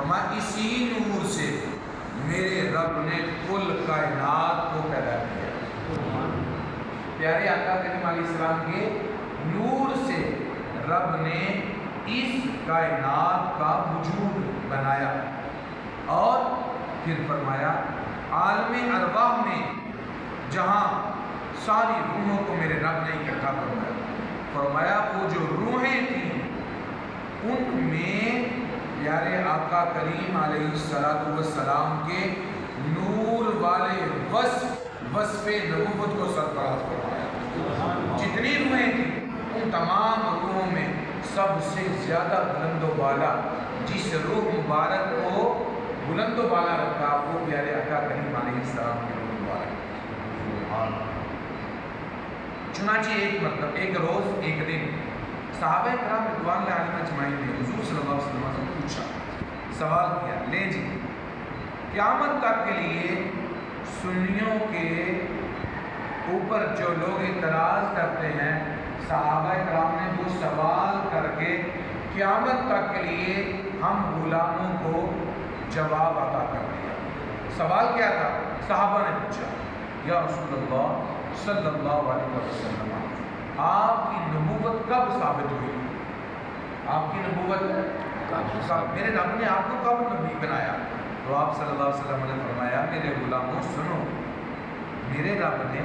فرمایا اسی نور سے میرے رب نے کل کائنات کو پیدا کیا۔ پیارے آقا کریم علیہ السلام کے نور سے رب نے اس کائنات کا وجود بنایا، اور پھر فرمایا عالم ارواح میں جہاں ساری روحوں کو میرے رب نے اکٹھا فرمایا وہ جو روحیں تھیں ان میں پیارے آقا کریم علیہ السلام کے نور والے وصف نبوت کو سرفراز فرمایا۔ جتنی روحیں تھیں ان تمام روحوں میں سب سے زیادہ بلند و بالا جس روح مبارک کو بلند و بالا رکھا وہ پیارے آقا کریم علیہ السلام کے روح مبارک۔ چنانچہ ایک روز ایک دن صحابہ کرام رضوان اللہ علیہم اجمعین نے حضور صلی اللہ علیہ وسلم سے پوچھا، سوال کیا، لے جی قیامت تک کے لیے سنیوں کے اوپر جو لوگ اعتراض کرتے ہیں، صحابہ کرام نے وہ سوال کر کے قیامت تک کے لیے ہم غلاموں کو جواب عطا کر دیا۔ سوال کیا تھا؟ صحابہ نے پوچھا یا رسول اللہ صلی اللہ علیہ وسلم آپ کی نبوت کب ثابت ہوئی؟ آپ کی نبوت کب، میرے رب نے آپ کو کب نبی بنایا؟ تو آپ صلی اللہ علیہ وسلم نے فرمایا میرے غلاموں سنو، میرے رب نے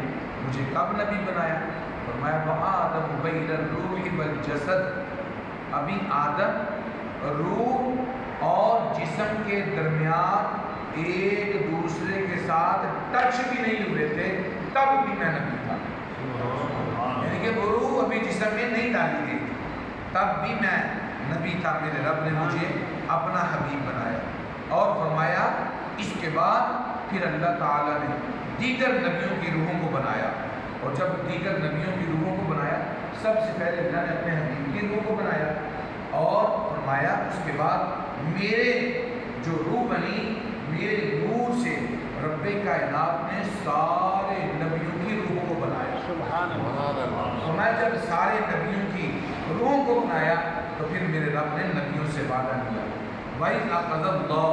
مجھے کب نبی بنایا؟ فرمایا وآدم بین الروح والجسد، ابھی آدم روح اور جسم کے درمیان ایک دوسرے کے ساتھ ٹچ بھی نہیں ہوئے تھے تب بھی میں نبی تھا، یعنی کہ وہ روح ابھی جسم میں نہیں ڈالی گئی تب بھی میں نبی تھا، میرے رب نے مجھے اپنا حبیب بنایا۔ اور فرمایا اس کے بعد پھر اللہ تعالیٰ نے دیگر نبیوں کی روحوں کو بنایا، اور جب دیگر نبیوں کی روحوں کو بنایا سب سے پہلے اللہ نے اپنے حبیب کی روح کو بنایا، اور فرمایا اس کے بعد میرے جو روح بنی میرے نور سے رب کائنات نے سارے نبیوں کی روحوں کو بنایا۔ سبحان اللہ۔ فرمایا جب سارے نبیوں کی روحوں کو بنایا تو پھر میرے رب نے نبیوں سے وعدہ کیا، وَإِذْ أَخَذَ اللَّهُ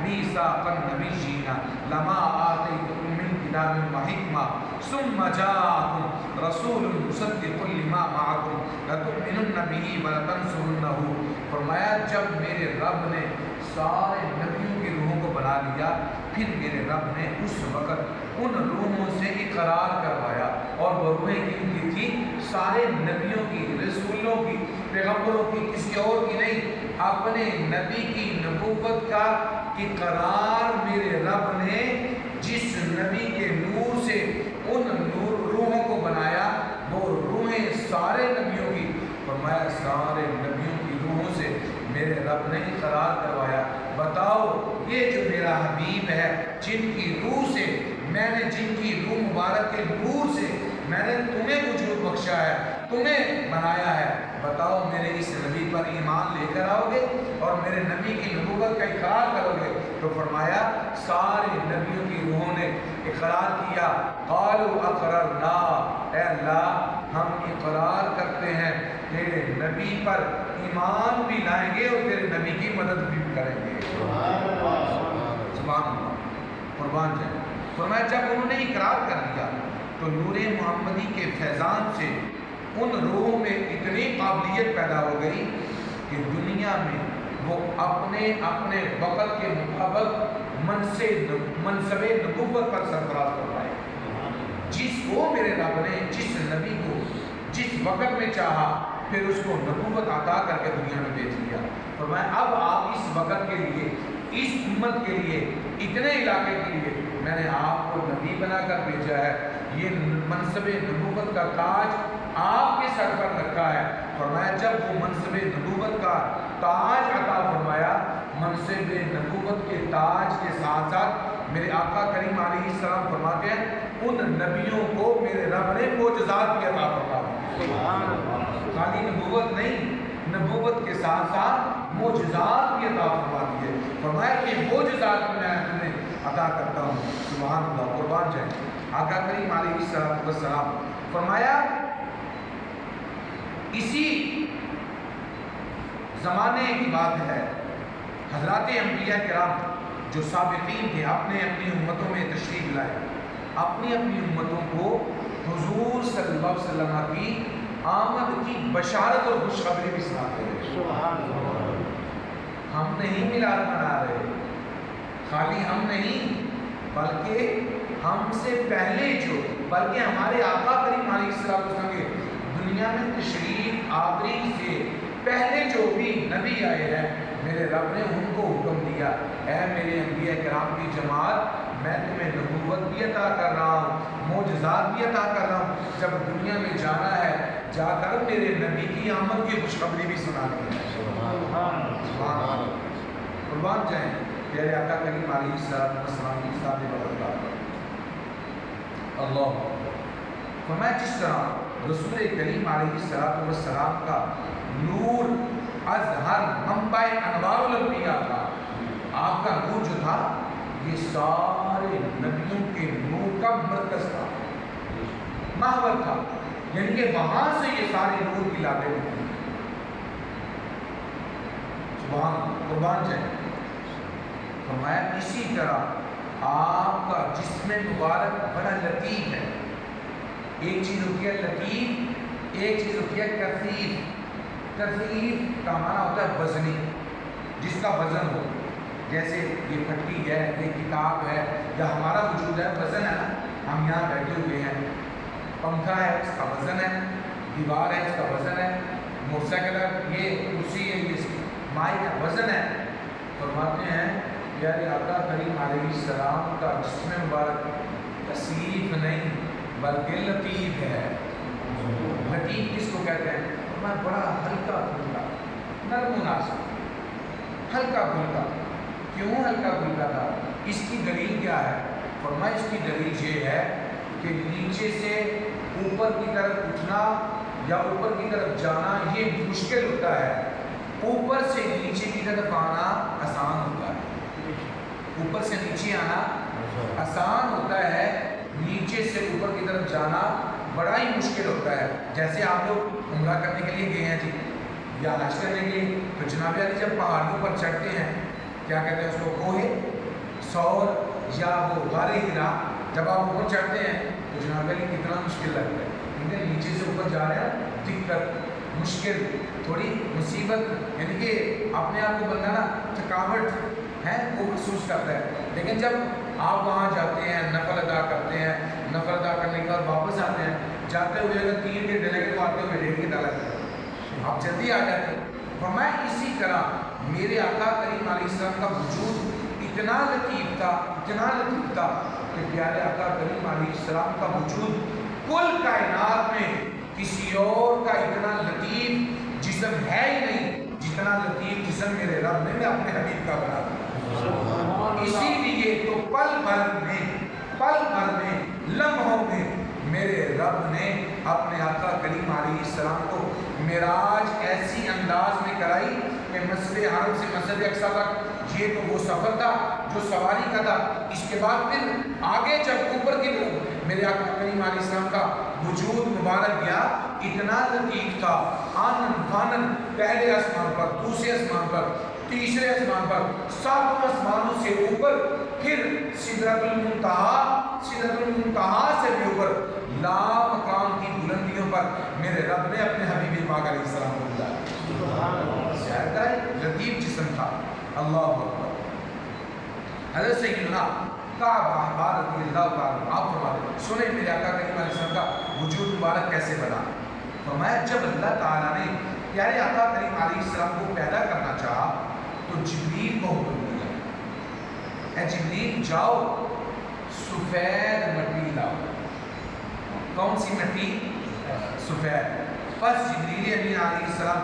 مِيثَاقَ النَّبِيِّينَ لَمَا آتَيْتُكُم مِّن كِتَابٍ وَحِكْمَةٍ ثُمَّ جَاءَكُمْ رَسُولٌ مُصَدِّقٌ لِّمَا مَعَكُمْ لَتُؤْمِنُنَّ بِهِ وَلَتَنصُرُنَّهُ۔ فرمایا جب میرے رب نے سارے نبیوں کی روحوں کو بنا لیا پھر میرے رب نے اس وقت ان روحوں سے اقرار کروایا، اور وہ روحیں کن کی تھی؟ سارے نبیوں کی، رسولوں کی، پیغمبروں کی، کسی اور کی نہیں، اپنے نبی کی نبوت کا اقرار میرے رب نے جس نبی کے نور سے ان روحوں کو بنایا وہ روحیں سارے نبیوں کی، فرمایا سارے نبیوں کی روحوں سے میرے رب نے اقرار کروایا، بتاؤ یہ جو میرا حبیب ہے جن کی روح سے میں نے، جن کی روح مبارک کے نور سے میں نے تمہیں وجود بخشا ہے، تمہیں بنایا ہے، بتاؤ میرے اس نبی پر ایمان لے کر آؤ گے اور میرے نبی کی نبوت کا اقرار کرو گے؟ تو فرمایا سارے نبیوں کی روحوں نے اقرار کیا، قالوا اقررنا، اے اللہ ہم اقرار کرتے ہیں تیرے نبی پر ایمان بھی لائیں گے اور تیرے نبی کی مدد بھی کریں گے۔ سبحان اللہ، قربان جائے۔ فرمایا جب انہوں نے اقرار کر دیا تو نور محمدی کے فیضان سے ان روحوں میں اتنی قابلیت پیدا ہو گئی کہ دنیا میں وہ اپنے اپنے وقت کے مطابق منصب نبوت پر سرفراز کروائے، جس کو میرے رب نے جس نبی کو جس وقت میں چاہا پھر اس کو نبوت عطا کر کے دنیا میں بھیج دیا۔ فرمایا اب آپ اس وقت کے لیے، اس امت کے لیے، اتنے علاقے کے لیے میں نے آپ کو نبی بنا کر بھیجا ہے، یہ منصب نبوت کا تاج آپ کے سر پر رکھا ہے۔ فرمایا جب وہ منصب نبوت کا تاج عطا فرمایا، منصب نبوت کے تاج کے ساتھ ساتھ میرے آقا کریم علیہ السلام فرماتے ہیں ان نبیوں کو میرے رب نے معجزات بھی عطا فرما دی، خالی نبوت نہیں، نبوت کے ساتھ ساتھ معجزات بھی عطا فرما دیے۔ فرمایا کہ معجزات میں تمہیں عطا کرتا ہوں۔ سبحان اللہ، قربان جائے۔ آقا کریم علیہ السلام فرمایا اسی زمانے کی بات ہے حضرات انبیاء کرام جو سابقین تھے اپنے اپنی امتوں میں تشریف لائے، اپنی اپنی امتوں کو حضور صلی اللہ علیہ وسلم کی آمد کی بشارت اور خوشخبری بھی سناتے ہیں۔ ہم نہیں میلاد منا رہے، خالی ہم نہیں بلکہ ہم سے پہلے جو، بلکہ ہمارے آقا کریم علیہ السلام کے دنیا میں تشریف آوری سے پہلے جو بھی نبی آئے ہیں، میرے رب نے ان کو حکم دیا، اے میرے انبیاء کرام کی جماعت، میں تمہیں نبوت بھی عطا کر رہا ہوں، معجزات بھی عطا کر رہا ہوں، جب دنیا میں جانا ہے جا کر میرے نبی کی آمد کی خوشخبری بھی سنانی ہے۔ سبحان قربان جائیں پیارے آقا کریم علیہ السلام کی ذات برکات پر۔ اللہ فرمایا جس طرح رسول کریم علیہ السلام کا نور ازہر منبع انوار الانبیاء تھا، آپ کا نور جو تھا یہ سارے نبیوں کے نور کا مرکز تھا، محور تھا، یعنی کہ وہاں سے یہ سارے نور کی لادیں ہوئی۔ سبحان قربان جائیں۔ فرمایا اسی طرح آپ کا جسم مبارک بڑا لطیف ہے۔ ایک چیز ہوتی ہے لطیف، ایک چیز ہوتی ہے کثیف۔ کثیف کا معنی ہوتا ہے وزنی، جس کا وزن ہو، جیسے یہ پھٹی ہے، یہ کتاب ہے، یا ہمارا وجود ہے، وزن ہے نا، ہم یہاں بیٹھے ہوئے ہیں، پنکھا ہے اس کا وزن ہے، دیوار ہے اس کا وزن ہے، موٹر سائیکل ہے، یہ کرسی ہے، یہ مائک ہے، وزن ہے۔ فرماتے ہیں پیارے آقا کریم علیہ السلام کا جسم مبارک کثیف نہیں بلکہ لطیف ہے۔ لطیف کس کو کہتے ہیں؟ فرمایا بڑا ہلکا پھلکا، نرم و نازک، ہلکا پھلکا۔ کیوں ہلکا پھلکا تھا؟ اس کی دلیل کیا ہے؟ فرمایا اس کی دلیل یہ ہے کہ نیچے سے اوپر کی طرف اٹھنا یا اوپر کی طرف جانا یہ مشکل ہوتا ہے، اوپر سے نیچے کی طرف آنا آسان ہوتا ہے۔ اوپر سے نیچے آنا آسان ہوتا ہے، نیچے سے اوپر کی طرف جانا بڑا ہی مشکل ہوتا ہے۔ جیسے آپ لوگ عمرہ کرنے کے لیے گئے ہیں جی، یا حج کرنے کے لیے، تو جناب علی جب پہاڑیوں پر چڑھتے ہیں، کیا کہتے ہیں اس کو، کوہ سور یا وہ غار ہرا، جب آپ اوپر چڑھتے ہیں تو جناب علی کتنا مشکل لگتا ہے، کیونکہ نیچے سے اوپر جا رہے ہیں، دقت، مشکل، تھوڑی مصیبت، یعنی کہ اپنے آپ کو بندہ نا تھکاوٹ ہے وہ محسوس کرتا ہے۔ لیکن جب آپ وہاں جاتے ہیں، نفل ادا کرتے ہیں، نفل ادا کرنے کے بعد واپس آتے ہیں، جاتے ہوئے اگر 3 گھنٹے لگے تو آتے ہوئے 1.5 گھنٹہ لگتا ہے، آپ جلدی آ جاتے ہیں۔ فرمایا اسی طرح میرے آقا کریم علیہ السلام کا وجود اتنا لطیف تھا، اتنا لطیف تھا کہ پیارے آقا کریم علیہ السلام کا وجود کل کائنات میں کسی اور کا اتنا لطیف جسم ہے ہی نہیں جتنا لطیف جسم میرے رب نے اپنے حبیب کا بنا دیا۔ اسی لیے تو پل بھر میں لمحوں میں میرے رب نے اپنے آقا کریم علیہ السلام کو معراج ایسی انداز میں کرائی کہ مسجد حرم سے مسجد اقصی تک یہ تو وہ سفر تھا جو سواری کا تھا۔ اس کے بعد پھر آگے جب اوپر کی طرف میرے آقا کریم علیہ السلام کا وجود مبارک گیا، اتنا لطیف تھا، آنن فانن، پہلے آسمان پر، دوسرے آسمان پر، تیسرے آسمان پر، 7 آسمانوں سے اوپر، پھر سدرۃ المنتہا سے بھی اوپر، لا مقام کی بلندیوں پر میرے رب نے اپنے حبیب پاک علیہ السلام کو بلایا۔ سیر کا لطیف جسم تھا۔ اللہ اکبر۔ حضرت سیدنا کعب احبار رضی اللہ تعالیٰ آپ فرماتے ہیں، سنیں میرے آقا کریم علیہ السلام کا وجود مبارک کیسے بنا۔ فرمایا جب اللہ تعالیٰ نے پیارے آقا کریم علیہ السلام کو پیدا کرنا چاہا تو جبریل کو حکم دیا، اے جبریل جاؤ سفید مٹی لاؤ۔ کون سی مٹی؟ سفید۔ پس جبریل امین علیہ السلام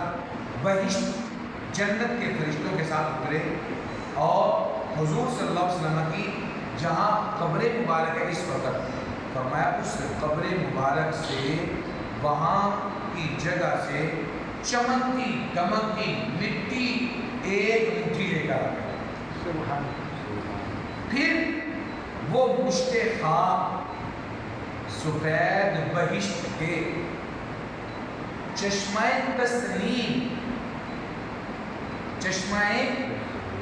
بہشت جنت کے فرشتوں کے ساتھ اترے اور حضور صلی اللہ علیہ وسلم کی جہاں قبر مبارک ہے اس وقت، فرمایا اس قبر مبارک سے وہاں کی جگہ سے چمکتی دمکتی مٹی ایک مٹھی لے کر آئے، پھر وہ مشت خام سفید بہشت کے چشمہ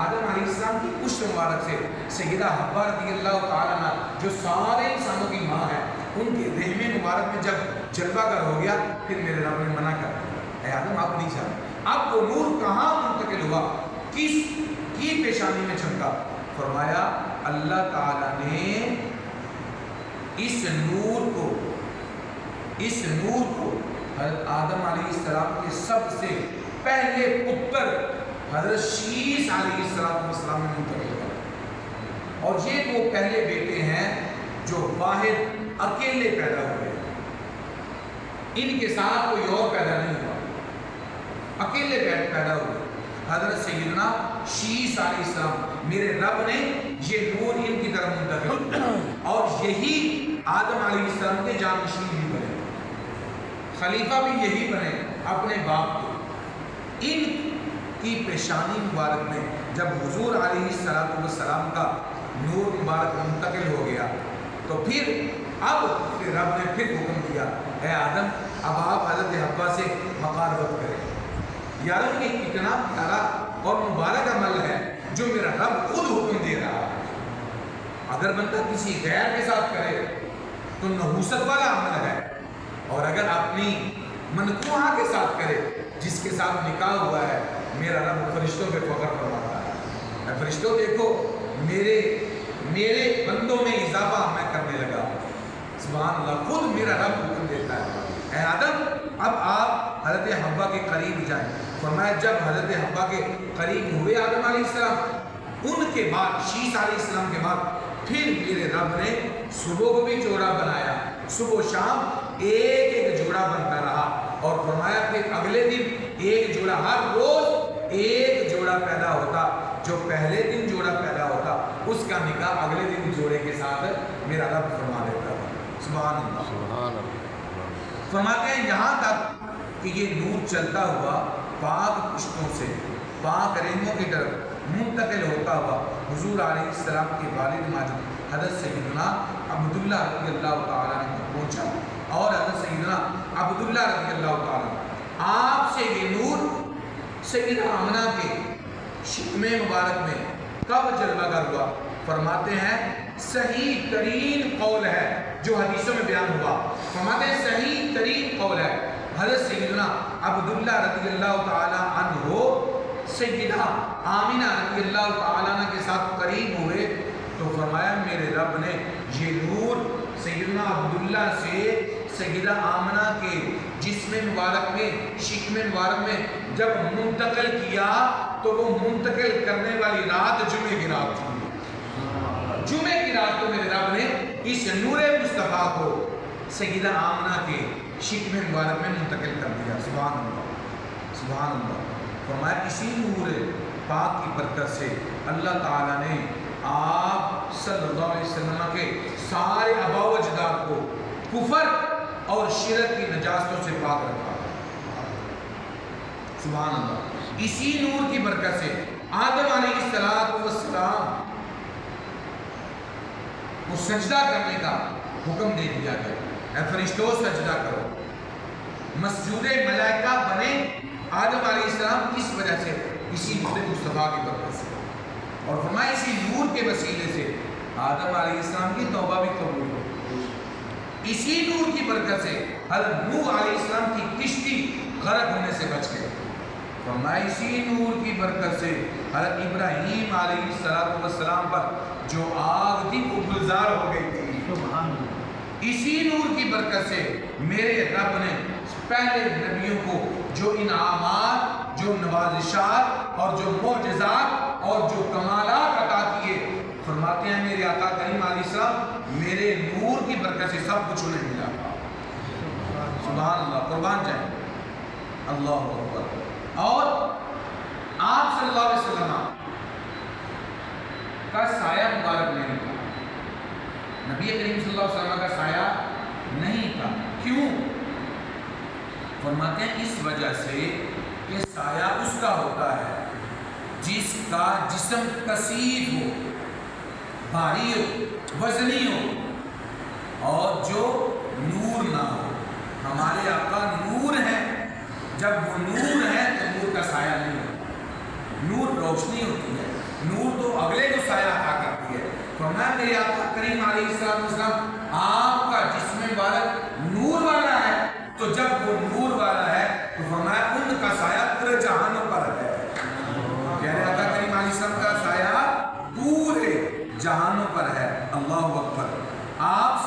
آدم علیہ السلام کی پشت مبارک سے سیدہ حوا رضی اللہ تعالیٰ عنہ جو سارے انسانوں کی ماں ہے، ان کے رحم مبارک میں جب جلوہ گر ہو گیا، پھر میرے رب نے منع کر دیا، اے آدم آپ نہیں جانا۔ اب وہ نور کہاں منتقل ہوا، کس کی پیشانی میں چمکا؟ فرمایا اللہ تعالیٰ نے اس نور کو حضرت آدم علیہ السلام کے سب سے پہلے پتر حضرت شیش علیہ السلام میں منتقل کیا، اور یہ وہ پہلے بیٹے ہیں جو واحد اکیلے پیدا ہوئے، ان کے ساتھ کوئی اور پیدا نہیں ہوا، اکیلے پیدا ہوئے۔ حضرت سیدنا شیش علیہ السلام، میرے رب نے یہ نور ان کی طرف منتقل کیا، اور یہی آدم علیہ السلام کے جانشین بھی بنے، خلیفہ بھی یہی بنے اپنے باپ کے۔ ان کی پیشانی مبارک میں جب حضور علیہ السلام کا نور مبارک منتقل ہو گیا، تو پھر رب نے پھر حکم دیا، اے آدم اب آپ حضرت حوا سے مقاربت کریں۔ یارو یہ کتنا پیارا اور مبارک عمل ہے جو میرا رب خود حکم دے رہا ہے۔ اگر بندہ کسی غیر کے ساتھ کرے تو نحوست والا عمل ہے، اور اگر اپنی منکوحہ کے ساتھ کرے جس کے ساتھ نکاح ہوا ہے، میرا رب فرشتوں پہ فخر فرماتا ہے، اے فرشتوں دیکھو میرے بندوں میں اضافہ میں کرنے لگا۔ سبحان اللہ، خود میرا رب حکم دیتا ہے، اے آدم اب آپ حضرت حوا کے قریب جائیں۔ فرمایا جب حضرت حوا کے قریب ہوئے آدم علیہ السلام، ان کے بعد شیش علیہ السلام کے بعد پھر میرے رب نے صبح کو بھی جوڑا بنایا، صبح و شام ایک جوڑا بنتا رہا، اور فرمایا پھر اگلے دن ایک جوڑا، ہر روز ایک جوڑا پیدا ہوتا، جو پہلے دن جوڑا پیدا ہوتا اس کا نکاح اگلے دن جوڑے کے ساتھ میرا رب فرما دیتا تھا۔ سبحان اللہ، سبحان اللہ۔ فرماتے ہیں یہاں تک کہ یہ نور چلتا ہوا پاک پشتوں سے پاک رحموں کی طرف منتقل ہوتا ہوا حضور علیہ السلام کے والد ماجد حضرت سیدنا عبداللہ رضی اللہ تعالیٰ عنہ تک پہنچا، اور حضرت سیدنا عبداللہ رضی اللہ تعالیٰ آپ سے یہ نور سیدہ آمنہ کے شکم مبارک میں کب جلوہ گر ہوا؟ فرماتے ہیں صحیح ترین قول ہے جو حدیثوں میں بیان ہوا، فرماتے ہیں صحیح ترین قول ہے حضرت سیدنا عبداللہ رضی اللہ تعالیٰ عنہ سیدہ آمنہ رضی اللہ تعالیٰ عنہ کے ساتھ قریب ہوئے، تو فرمایا میرے رب نے یہ نور سیدنا عبداللہ سے سیدہ آمنہ کے جسم مبارک میں شکم مبارک میں جب منتقل کیا، تو وہ منتقل کرنے والی رات جمعے کی رات تھی۔ جمعے کی رات کو میرے رب نے اس نور مصطفیٰ کو سیدہ آمنہ کے شکم مبارک میں منتقل کر دیا۔ سبحان اللہ، سبحان اللہ۔ فرمایا اسی نور پاک کی برکت سے اللہ تعالیٰ نے آپ صلی اللہ علیہ وسلم کے سارے آباء و اجداد کو کفر اور شرک کی نجاستوں سے پاک رکھا۔ سبحان اللہ، اسی نور کی برکت سے آدم علیہ السلام کو سجدہ کرنے کا حکم دے دیا گیا، اے فرشتوں سجدہ کرو۔ مسجود ملائکہ بنے آدم علیہ السلام اس وجہ سے، اسی نور مصطفیٰ کی برکت سے، اور فرمایا اسی نور کے وسیلے سے آدم علیہ السلام کی توبہ بھی قبول ہو۔ اسی نور کی برکت سے حضرت نوح علیہ السلام کی کشتی غرق ہونے سے بچ گئے۔ فرمایا اسی نور کی برکت سے حضرت ابراہیم علیہ السلام پر جو آگ تھی وہ گلزار ہو گئی تھی۔ اسی نور کی برکت سے میرے رب نے پہلے نبیوں کو جو انعامات، جو نوازشات اور جو معجزات اور جو کمالات عطا کیے، فرماتے ہیں میرے آقا کریم علیہ السلام میرے نور کی برکت سے سب کچھ انہیں ملا۔ سبحان اللہ، قربان جائیں، اللہ اکبر۔ اور آپ صلی اللہ علیہ وسلم کا سایہ مبارک نہیں تھا، نبی کریم صلی اللہ علیہ وسلم کا سایہ نہیں تھا۔ کیوں؟ فرماتے ہیں اس وجہ سے کہ سایہ اس کا ہوتا ہے جس کا جسم کثیر ہو، بھاری ہو، وزنی ہو، اور جو نور نہ ہو۔ ہمارے آقا نور ہے، جب وہ نور ہے تو نور کا سایہ نہیں ہوتا، نور روشنی ہوتی ہے، نور تو اگلے کو سایہ عطا کرتی ہے. فرمایا میرے آقا کریم علیہ السلام آپ کا جسم مبارک نور والا ہے، تو جب وہ نور والا ہے تو فرمایا ان کا سایہ پورے جہانوں پر ہے. کہہ رہے آقا کریم علیہ السلام کا سایہ پورے جہانوں پر ہے. اللہ